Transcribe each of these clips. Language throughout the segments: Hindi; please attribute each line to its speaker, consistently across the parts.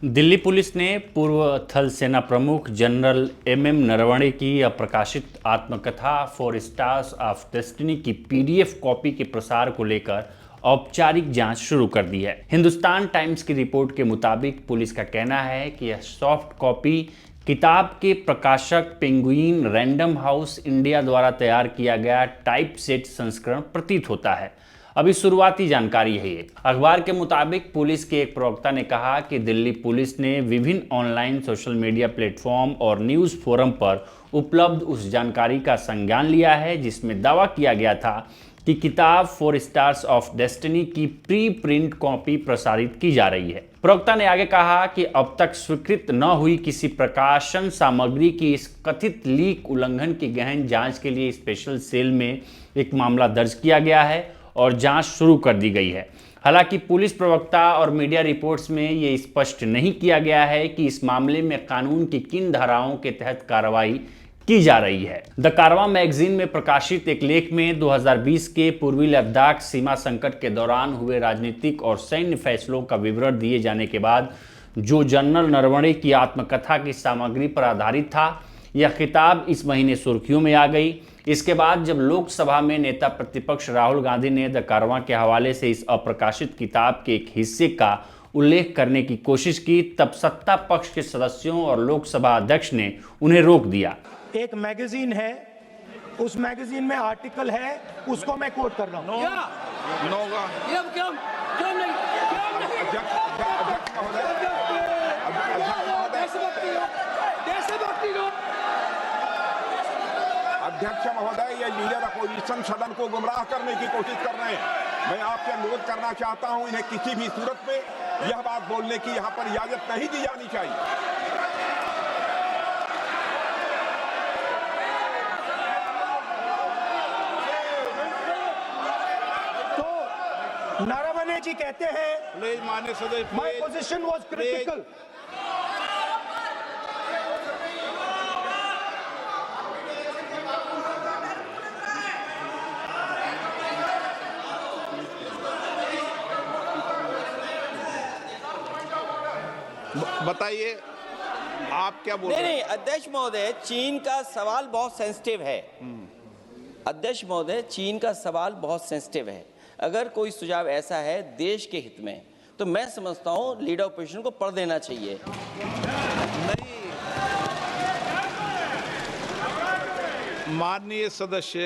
Speaker 1: दिल्ली पुलिस ने पूर्व थल सेना प्रमुख जनरल एमएम नरवणे की अप्रकाशित आत्मकथा 4 स्टार्स ऑफ डेस्टिनी की पीडीएफ कॉपी के प्रसार को लेकर औपचारिक जांच शुरू कर दी है। हिंदुस्तान टाइम्स की रिपोर्ट के मुताबिक पुलिस का कहना है कि यह सॉफ्ट कॉपी किताब के प्रकाशक पेंगुइन रैंडम हाउस इंडिया द्वारा तैयार किया गया टाइप सेट संस्करण प्रतीत होता है। अभी शुरुआती जानकारी है ये। अखबार के मुताबिक पुलिस के एक प्रवक्ता ने कहा कि दिल्ली पुलिस ने विभिन्न ऑनलाइन सोशल मीडिया प्लेटफॉर्म और न्यूज़ फोरम पर उपलब्ध उस जानकारी का संज्ञान लिया है जिसमें दावा किया गया था कि किताब 4 स्टार्स ऑफ डेस्टिनी की प्री प्रिंट कॉपी प्रसारित की जा रही है। प्रवक्ता ने आगे कहा कि अब तक स्वीकृत न हुई किसी प्रकाशन सामग्री की इस कथित लीक उल्लंघन की गहन जांच के लिए स्पेशल सेल में एक मामला दर्ज किया गया है और जांच शुरू कर दी गई है। हालांकि पुलिस प्रवक्ता और मीडिया रिपोर्ट्स में ये स्पष्ट नहीं किया गया है कि इस मामले में कानून की किन धाराओं के तहत कार्रवाई की जा रही है। द कारवां मैगजीन में प्रकाशित एक लेख में 2020 के पूर्वी लद्दाख सीमा संकट के दौरान हुए राजनीतिक और सैन्य फैसलों का विवरण दिए जाने के बाद जो जनरल नरवणे की आत्मकथा की सामग्री पर आधारित था, यह किताब इस महीने सुर्खियों में आ गई। इसके बाद जब लोकसभा में नेता प्रतिपक्ष राहुल गांधी ने द कारवां के हवाले से इस अप्रकाशित किताब के एक हिस्से का उल्लेख करने की कोशिश की, तब सत्ता पक्ष के सदस्यों और लोकसभा अध्यक्ष ने उन्हें रोक दिया।
Speaker 2: एक मैगजीन है, उस मैगजीन में आर्टिकल है, उसको मैं कोट कर रहा हूँ।
Speaker 3: अध्यक्ष महोदय, ये लीडर अपोजिशन सदन को गुमराह करने की कोशिश कर रहे हैं। मैं आपसे अनुरोध करना चाहता हूं, इन्हें किसी भी सूरत में यह बात बोलने की यहां पर इजाजत नहीं दी जानी चाहिए।
Speaker 2: तो नरवणे जी कहते हैं,
Speaker 3: माननीय सदस्य,
Speaker 2: माय पोजीशन वाज क्रिटिकल।
Speaker 3: बताइए आप क्या बोल रहे हैं?
Speaker 4: नहीं, अध्यक्ष महोदय, चीन का सवाल बहुत सेंसिटिव है। अध्यक्ष महोदय, चीन का सवाल बहुत सेंसिटिव है। अगर कोई सुझाव ऐसा है देश के हित में, तो मैं समझता हूं लीडर ऑपोजिशन को पढ़ देना चाहिए।
Speaker 3: नहीं, माननीय सदस्य,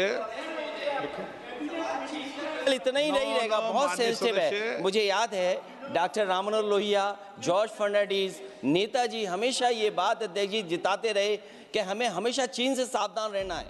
Speaker 4: इतना ही नहीं रहेगा, बहुत सेंसिटिव है। मुझे याद है डॉक्टर राम मनोहर लोहिया, जॉर्ज फर्नांडिस, नेताजी हमेशा ये बात अध्यक्ष जी जिताते रहे कि हमें हमेशा चीन से सावधान रहना है।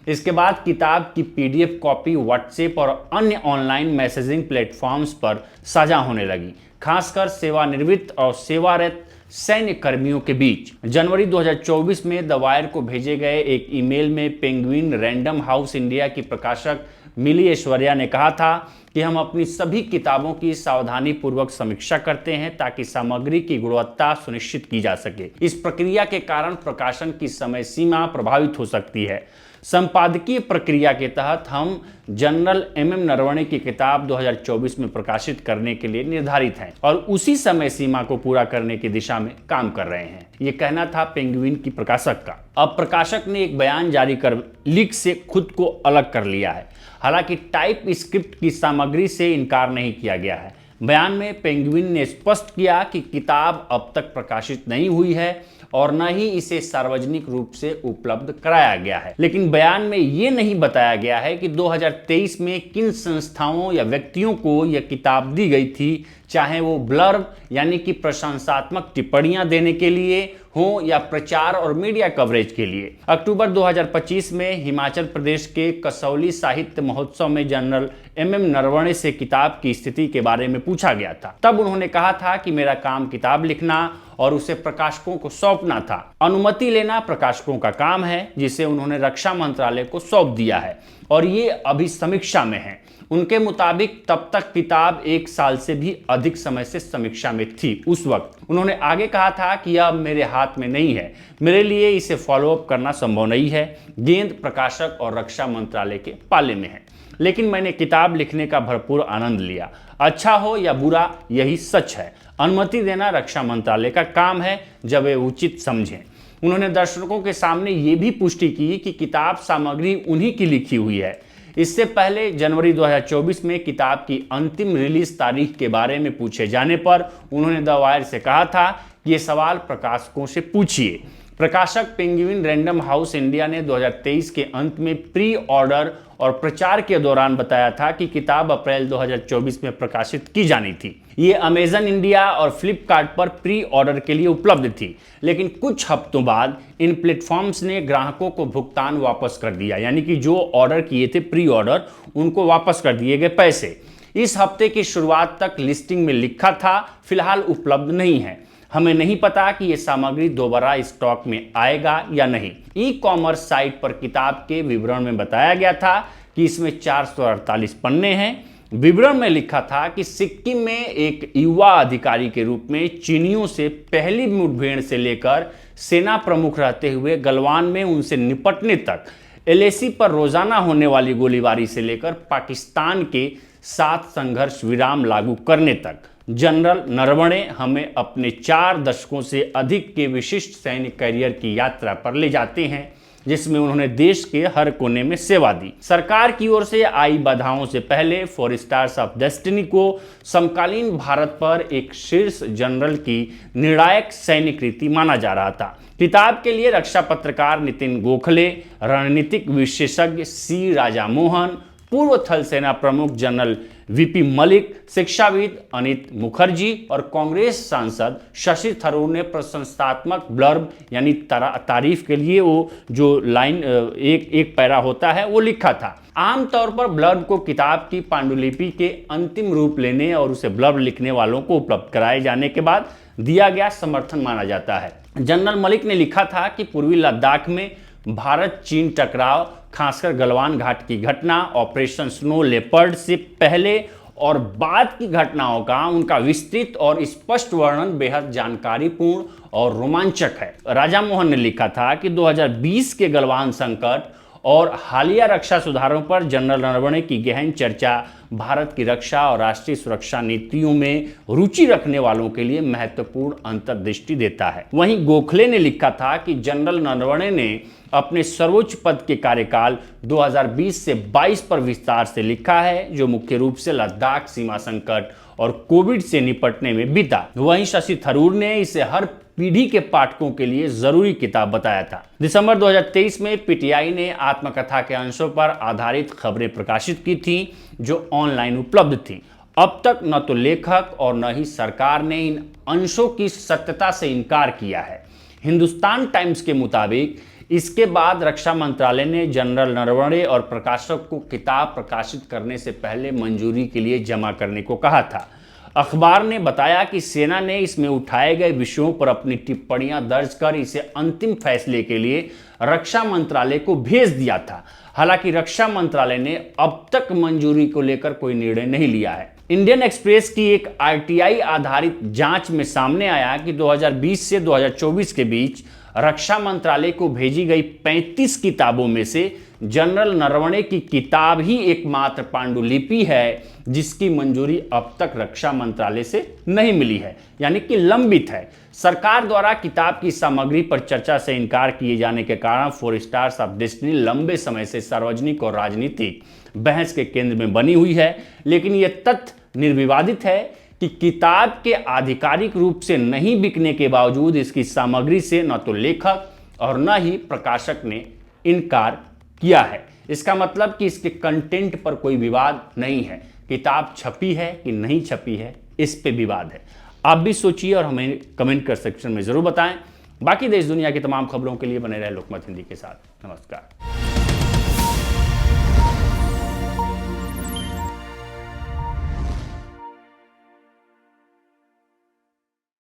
Speaker 1: इसके बाद किताब की पीडीएफ कॉपी व्हाट्सएप और अन्य ऑनलाइन मैसेजिंग प्लेटफॉर्म्स पर साझा होने लगी, खासकर सेवानिवृत्त और सेवारत सैन्य कर्मियों के बीच। जनवरी 2024 में द वायर को भेजे गए एक ईमेल में पेंगुइन रैंडम हाउस इंडिया की प्रकाशक मिली ऐश्वर्या ने कहा था कि हम अपनी सभी किताबों की सावधानी पूर्वक समीक्षा करते हैं ताकि सामग्री की गुणवत्ता सुनिश्चित की जा सके। इस प्रक्रिया के कारण प्रकाशन की समय सीमा प्रभावित हो सकती है। संपादकीय प्रक्रिया के तहत हम जनरल एमएम नरवणे की किताब 2024 में प्रकाशित करने के लिए निर्धारित हैं और उसी समय सीमा को पूरा करने की दिशा में काम कर रहे हैं, ये कहना था पेंगुइन की प्रकाशक का। अब प्रकाशक ने एक बयान जारी कर लीक से खुद को अलग कर लिया है। हालांकि टाइप स्क्रिप्ट की सामग्री से इनकार नहीं किया गया है। बयान में पेंगुइन ने स्पष्ट किया कि किताब अब तक प्रकाशित नहीं हुई है और न ही इसे सार्वजनिक रूप से उपलब्ध कराया गया है। लेकिन बयान में ये नहीं बताया गया है कि 2023 में किन संस्थाओं या व्यक्तियों को यह किताब दी गई थी, चाहे वो ब्लर्ब यानी कि प्रशंसात्मक टिप्पणियां देने के लिए हो या प्रचार और मीडिया कवरेज के लिए। अक्टूबर 2025 में हिमाचल प्रदेश के कसौली साहित्य महोत्सव में जनरल एमएम नरवणे से किताब की स्थिति के बारे में पूछा गया था। तब उन्होंने कहा था कि मेरा काम किताब लिखना और उसे प्रकाशकों को सौंपना था। अनुमति लेना प्रकाशकों का काम है, जिसे उन्होंने रक्षा मंत्रालय को सौंप दिया है और ये अभी समीक्षा में है। उनके मुताबिक तब तक किताब 1 साल से भी अधिक समय से समीक्षा में थी। उस वक्त उन्होंने आगे कहा था कि यह मेरे हाथ में नहीं है, मेरे लिए इसे फॉलोअप करना संभव नहीं है, गेंद प्रकाशक और रक्षा मंत्रालय के पाले में है। लेकिन मैंने किताब लिखने का भरपूर आनंद लिया। अच्छा हो या बुरा, यही सच है। अनुमति देना रक्षा मंत्रालय का काम है जब वे उचित समझें। उन्होंने दर्शकों के सामने ये भी पुष्टि की कि किताब सामग्री उन्हीं की लिखी हुई है। इससे पहले जनवरी 2024 में किताब की अंतिम रिलीज तारीख के बारे में पूछे जाने पर उन्होंने द वायर से कहा था कि ये सवाल प्रकाशकों से पूछिए। प्रकाशक पेंगुइन रैंडम हाउस इंडिया ने 2023 के अंत में प्री ऑर्डर और प्रचार के दौरान बताया था कि किताब अप्रैल 2024 में प्रकाशित की जानी थी। ये अमेजन इंडिया और फ्लिपकार्ट पर प्री ऑर्डर के लिए उपलब्ध थी, लेकिन कुछ हफ्तों बाद इन प्लेटफॉर्म्स ने ग्राहकों को भुगतान वापस कर दिया, यानी कि जो ऑर्डर किए थे प्री ऑर्डर, उनको वापस कर दिए गए पैसे। इस हफ्ते की शुरुआत तक लिस्टिंग में लिखा था, फिलहाल उपलब्ध नहीं है। हमें नहीं पता कि यह सामग्री दोबारा स्टॉक में आएगा या नहीं। ई कॉमर्स साइट पर किताब के विवरण में बताया गया था कि इसमें 448 पन्ने हैं। विवरण में लिखा था कि सिक्किम में एक युवा अधिकारी के रूप में चीनियों से पहली मुठभेड़ से लेकर सेना प्रमुख रहते हुए गलवान में उनसे निपटने तक, एलएसी पर रोजाना होने वाली गोलीबारी से लेकर पाकिस्तान के साथ संघर्ष विराम लागू करने तक, जनरल नरवणे हमें अपने 4 दशकों से अधिक के विशिष्ट सैनिक करियर की यात्रा पर ले जाते हैं, जिसमें उन्होंने देश के हर कोने में सेवा दी। सरकार की ओर से आई बाधाओं से पहले 4 स्टार्स ऑफ डेस्टिनी को समकालीन भारत पर एक शीर्ष जनरल की निर्णायक सैनिक रीति माना जा रहा था। किताब के लिए रक्षा पत्रकार नितिन गोखले, रणनीतिक विशेषज्ञ सी राजा मोहन, पूर्व थल सेना प्रमुख जनरल वीपी मलिक, शिक्षाविद अनित मुखर्जी और कांग्रेस सांसद शशि थरूर ने प्रशंसात्मक ब्लर्ब यानी तारीफ के लिए वो जो लाइन एक पैरा होता है वो लिखा था। आमतौर पर ब्लर्ब को किताब की पांडुलिपि के अंतिम रूप लेने और उसे ब्लर्ब लिखने वालों को उपलब्ध कराए जाने के बाद दिया गया समर्थन माना जाता है। जनरल मलिक ने लिखा था कि पूर्वी लद्दाख में भारत चीन टकराव, खासकर गलवान घाट की घटना, ऑपरेशन स्नो लेपर्ड से पहले और बाद की घटनाओं का उनका विस्तृत और स्पष्ट वर्णन बेहद जानकारीपूर्ण और रोमांचक है। राजा मोहन ने लिखा था कि 2020 के गलवान संकट और हालिया रक्षा सुधारों पर जनरल नरवणे की गहन चर्चा भारत की रक्षा और राष्ट्रीय सुरक्षा नीतियों में रुचि रखने वालों के लिए महत्वपूर्ण अंतर्दृष्टि देता है। वहीं गोखले ने लिखा था कि जनरल नरवणे ने अपने सर्वोच्च पद के कार्यकाल 2020 से 22 पर विस्तार से लिखा है, जो मुख्य रूप से लद्दाख सीमा संकट और कोविड से निपटने में बीता। वहीं शशि थरूर ने इसे हर पीढ़ी के पाठकों के लिए जरूरी किताब बताया था। दिसंबर 2023 में पीटीआई ने आत्मकथा के अंशों पर आधारित खबरें प्रकाशित की थी जो ऑनलाइन उपलब्ध थी। अब तक न तो लेखक और न ही सरकार ने इन अंशों की सत्यता से इनकार किया है। हिंदुस्तान टाइम्स के मुताबिक इसके बाद रक्षा मंत्रालय ने जनरल नरवणे और प्रकाशक को किताब प्रकाशित करने से पहले मंजूरी के लिए जमा करने को कहा था। अखबार ने बताया कि सेना ने इसमें उठाए गए विषयों पर अपनी टिप्पणियां दर्ज कर इसे अंतिम फैसले के लिए रक्षा मंत्रालय को भेज दिया था। हालांकि रक्षा मंत्रालय ने अब तक मंजूरी को लेकर कोई निर्णय नहीं लिया है। इंडियन एक्सप्रेस की एक आरटीआई आधारित जांच में सामने आया कि 2020 से 2024 के बीच रक्षा मंत्रालय को भेजी गई 35 किताबों में से जनरल नरवणे की किताब ही एकमात्र पांडुलिपि है जिसकी मंजूरी अब तक रक्षा मंत्रालय से नहीं मिली है, यानी कि लंबित है। सरकार द्वारा किताब की सामग्री पर चर्चा से इनकार किए जाने के कारण 4 स्टार्स ऑफ डेस्टिनी लंबे समय से सार्वजनिक और राजनीतिक बहस के केंद्र में बनी हुई है। लेकिन यह तथ्य निर्विवादित है कि किताब के आधिकारिक रूप से नहीं बिकने के बावजूद इसकी सामग्री से न तो लेखक और न ही प्रकाशक ने इनकार किया है। इसका मतलब कि इसके कंटेंट पर कोई विवाद नहीं है। किताब छपी है कि नहीं छपी है, इस पे विवाद है। आप भी सोचिए और हमें कमेंट कर सेक्शन में जरूर बताएं। बाकी देश दुनिया की तमाम खबरों के लिए बने रहे लोकमत हिंदी के साथ। नमस्कार।